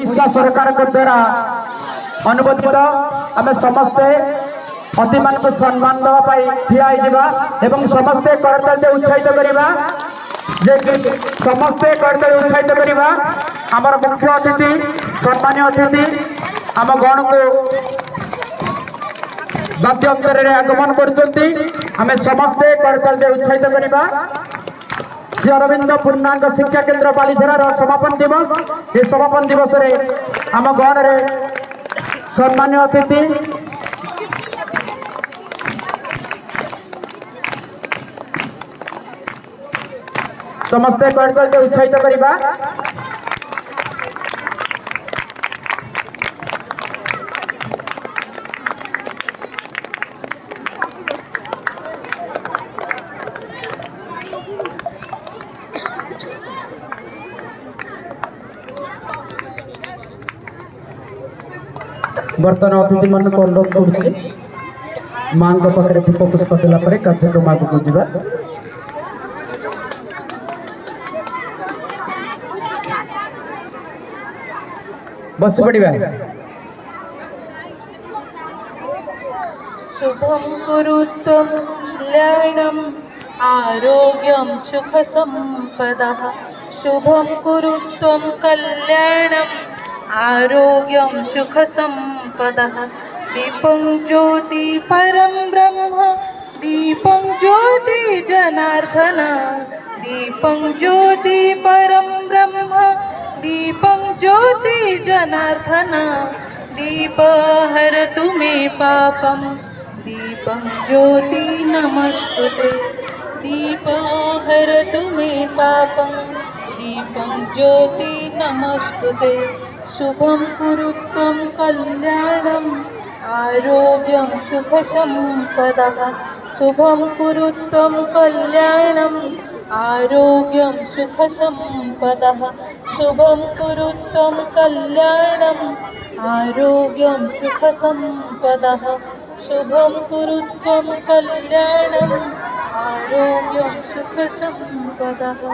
ओडिशा सरकार को द्वारा अनुमोदित आम समस्ते अति मान को सम्मान देवाई ठिया एवं समस्ते करताल उत्साहित करवा समस्ते करताल उत्साहित करवा आमर मुख्य अतिथि सम्मान्य अतिथि आम गण को वाद्य अंतर आगमन करते समस्ते करताल उत्साहित करवा श्री अरविंद पूर्णांग शिक्षा केन्द्र बालीझरार समापन दिवस ये समापन दिवस रे आम गण रे सम्मान्य अतिथि समस्ते करताल उत्साहित करवा बर्तमान अतिथि मान को अनुरोध कर माँ पाखे दीप पुष्प देला कार्यक्रम आगे जा बस पड़ा शुभम कुरुत्वं कल्याणं आरोग्यं सुख संपदः शुभम कुरुत्वं कल्याणं आरोग्यं सुख संपदः दीपं ज्योति परं ब्रह्म दीपं ज्योति जनार्दन दीपं ज्योति परं ब्रह्म दीपं ज्योति जनार्दन दीप हरतु मे पापं दीपं ज्योति नमस्तुते दीप हरतु मे पापं दीपं ज्योति नमस्तुते शुभं कुरुत्वं कल्याणं आरोग्यं सुख संपदः शुभं कुरुत्वं कल्याणं आरोग्यं सुख संपदः शुभं कुरुत्वं कल्याणं आरोग्यं सुख संपदः शुभं कुरुत्वं कल्याणं आरोग्यं सुख संपदः